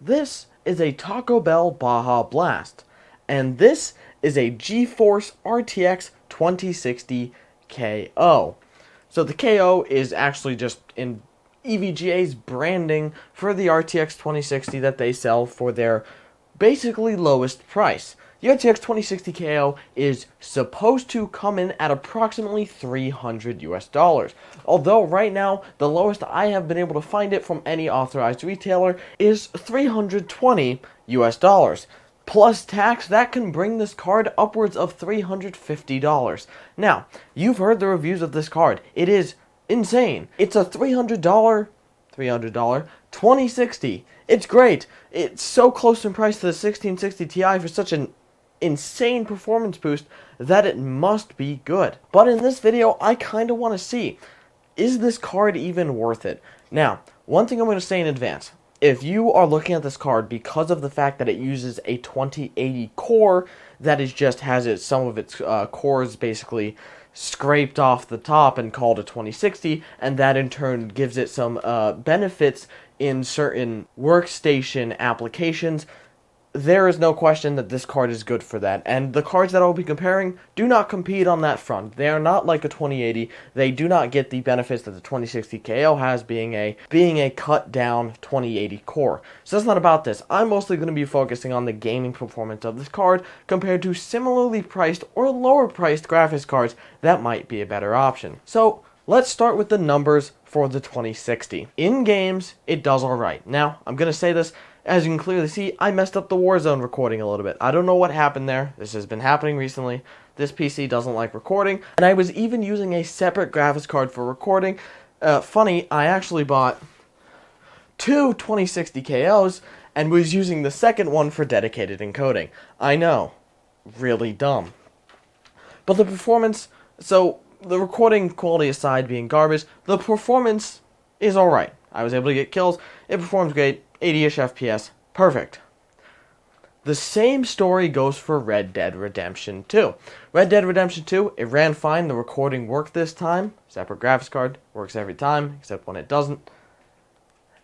This is a Taco Bell Baja Blast, and this is a GeForce RTX 2060 KO. So the KO is actually just in EVGA's branding for the RTX 2060 that they sell for their basically lowest price. The RTX 2060 KO is supposed to come in at approximately $300 US. Although right now, the lowest I have been able to find it from any authorized retailer is $320 US. Plus tax, that can bring this card upwards of $350. Now, you've heard the reviews of this card. It is insane. It's a $300 2060. It's great. It's so close in price to the 1660 Ti for such an insane performance boost that it must be good. But in this video, I kind of want to see, is this card even worth it? Now, one thing I'm going to say in advance, if you are looking at this card because of the fact that it uses a 2080 core that is just has some of its cores basically scraped off the top and called a 2060, and that in turn gives it some benefits in certain workstation applications, there is no question that this card is good for that. And the cards that I will be comparing do not compete on that front. They are not like a 2080. They do not get the benefits that the 2060 KO has, being a cut down 2080 core. So that's not about this. I'm mostly going to be focusing on the gaming performance of this card compared to similarly priced or lower priced graphics cards that might be a better option. So let's start with the numbers for the 2060. In games, it does alright. Now, I'm going to say this, as you can clearly see, I messed up the Warzone recording a little bit. I don't know what happened there. This has been happening recently. This PC doesn't like recording, and I was even using a separate graphics card for recording. Funny, I actually bought two 2060 KOs and was using the second one for dedicated encoding. I know, really dumb. But the performance, so the recording quality aside being garbage, the performance is alright. I was able to get kills. It performs great. 80-ish FPS. Perfect. The same story goes for Red Dead Redemption 2. Red Dead Redemption 2, it ran fine. The recording worked this time. Separate graphics card. Works every time, except when it doesn't.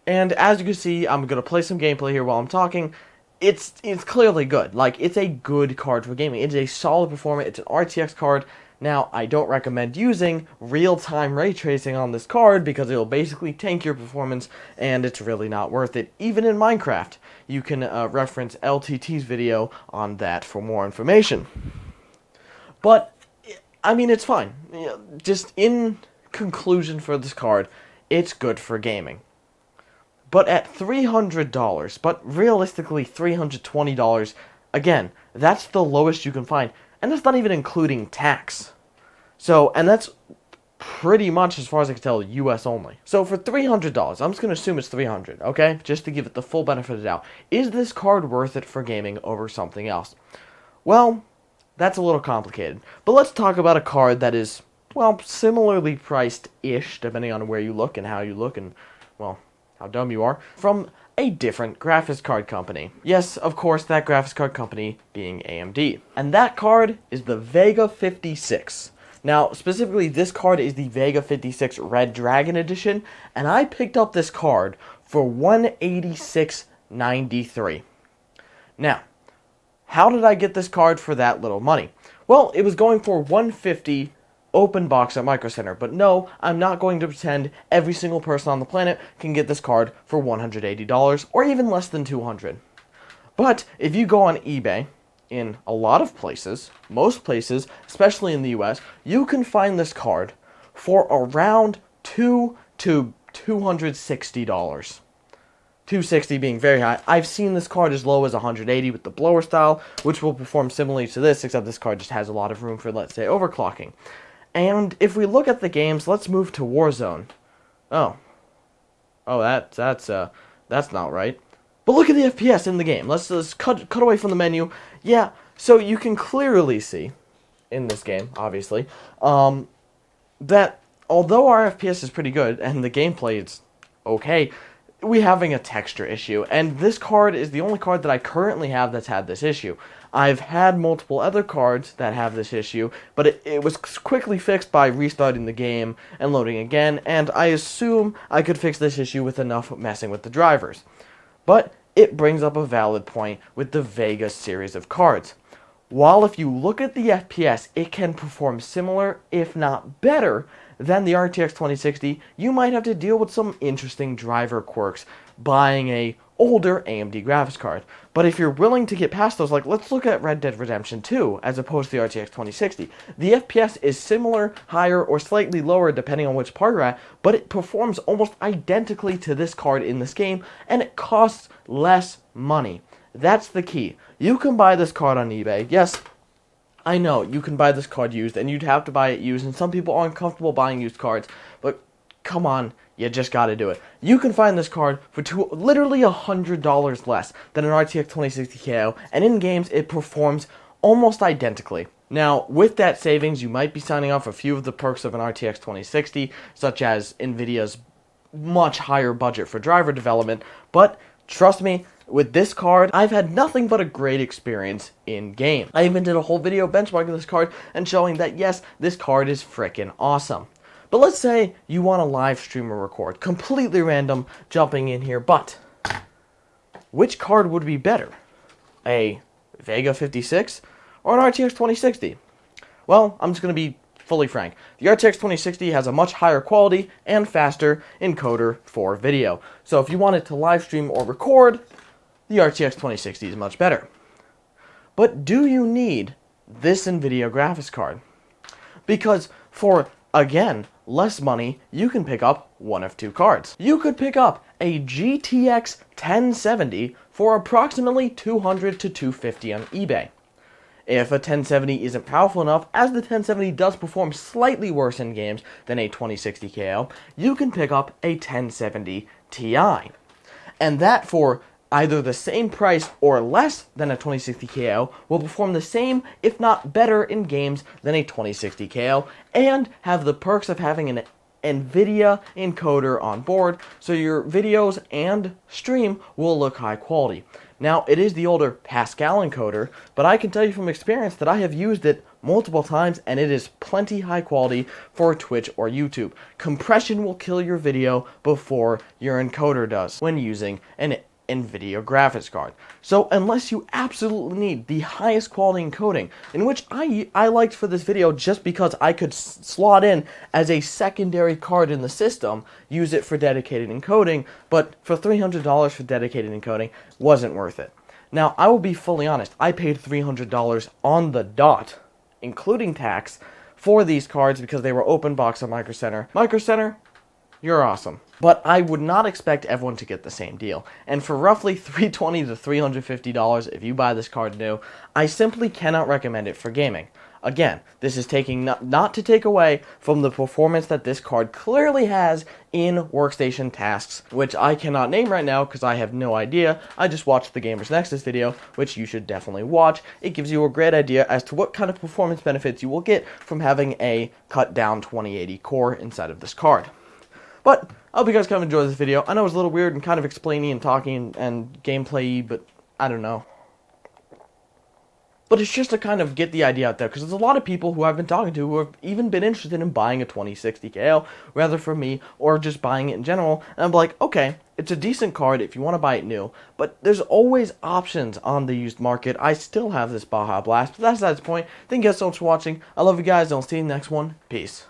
And as you can see, I'm going to play some gameplay here while I'm talking. It's clearly good. Like, it's a good card for gaming. It's a solid performer. It's an RTX card. Now, I don't recommend using real-time ray tracing on this card because it'll basically tank your performance, and it's really not worth it. Even in Minecraft, you can reference LTT's video on that for more information. But, I mean, it's fine. Just in conclusion for this card, it's good for gaming. But at $300, but realistically $320, again, that's the lowest you can find. And that's not even including tax. So, and that's pretty much, as far as I can tell, US only. So for $300, I'm just going to assume it's $300, okay? Just to give it the full benefit of the doubt. Is this card worth it for gaming over something else? Well, that's a little complicated. But let's talk about a card that is, well, similarly priced-ish, depending on where you look and how you look and, well, how dumb you are, from a different graphics card company. Yes, of course, that graphics card company being AMD. And that card is the Vega 56. Now, specifically, this card is the Vega 56 Red Dragon Edition, and I picked up this card for $186.93. Now, how did I get this card for that little money? Well, it was going for $150 open box at Micro Center, but no, I'm not going to pretend every single person on the planet can get this card for $180 or even less than $200. But if you go on eBay, in a lot of places, most places, especially in the US, you can find this card for around $200 to $260. $260 being very high. I've seen this card as low as $180 with the blower style, which will perform similarly to this, except this card just has a lot of room for, let's say, overclocking. And if we look at the games, let's move to Warzone. Oh, that's not right. But look at the FPS in the game. Let's cut away from the menu. Yeah, so you can clearly see in this game, obviously, that although our FPS is pretty good and the gameplay is okay, we're having a texture issue. And this card is the only card that I currently have that's had this issue. I've had multiple other cards that have this issue, but it was quickly fixed by restarting the game and loading again, and I assume I could fix this issue with enough messing with the drivers. But it brings up a valid point with the Vega series of cards. While if you look at the FPS, it can perform similar, if not better, than the RTX 2060, you might have to deal with some interesting driver quirks buying a older AMD graphics card. But if you're willing to get past those, like let's look at Red Dead Redemption 2 as opposed to the RTX 2060. The FPS is similar, higher, or slightly lower depending on which part you're at, but it performs almost identically to this card in this game, and it costs less money. That's the key. You can buy this card on eBay. Yes, I know, you can buy this card used, and you'd have to buy it used, and some people aren't comfortable buying used cards, but come on, you just gotta do it. You can find this card for literally $100 less than an RTX 2060 KO, and in games, it performs almost identically. Now, with that savings, you might be signing off a few of the perks of an RTX 2060, such as NVIDIA's much higher budget for driver development, but trust me, with this card, I've had nothing but a great experience in-game. I even did a whole video benchmarking this card and showing that, yes, this card is frickin' awesome. But let's say you want to live stream or record. Completely random, jumping in here, but which card would be better? A Vega 56 or an RTX 2060? Well, I'm just going to be fully frank. The RTX 2060 has a much higher quality and faster encoder for video. So if you wanted to live stream or record, the RTX 2060 is much better. But do you need this NVIDIA graphics card? Because for, again, less money, you can pick up one of two cards. You could pick up a GTX 1070 for approximately $200 to $250 on eBay. If a 1070 isn't powerful enough, as the 1070 does perform slightly worse in games than a 2060 KO, you can pick up a 1070 Ti. And that for either the same price or less than a 2060 KO will perform the same, if not better, in games than a 2060 KO, and have the perks of having an NVIDIA encoder on board, so your videos and stream will look high quality. Now, it is the older Pascal encoder, but I can tell you from experience that I have used it multiple times, and it is plenty high quality for Twitch or YouTube. Compression will kill your video before your encoder does when using an NVIDIA graphics card. So unless you absolutely need the highest quality encoding, in which I liked for this video just because I could slot in as a secondary card in the system, use it for dedicated encoding, but for $300 for dedicated encoding wasn't worth it. Now, I will be fully honest, I paid $300 on the dot, including tax, for these cards because they were open box on Micro Center. Micro Center, you're awesome. But I would not expect everyone to get the same deal. And for roughly $320 to $350 if you buy this card new, I simply cannot recommend it for gaming. Again, this is taking not to take away from the performance that this card clearly has in workstation tasks, which I cannot name right now because I have no idea. I just watched the Gamers Nexus video, which you should definitely watch. It gives you a great idea as to what kind of performance benefits you will get from having a cut down 2080 core inside of this card. But I hope you guys kind of enjoyed this video. I know it was a little weird and kind of explaining and talking and gameplay-y, but I don't know. But it's just to kind of get the idea out there, because there's a lot of people who I've been talking to who have even been interested in buying a 2060 KO, rather for me, or just buying it in general. And I'm like, okay, it's a decent card if you want to buy it new, but there's always options on the used market. I still have this Baja Blast, but that's the point. Thank you guys so much for watching. I love you guys, and I'll see you in the next one. Peace.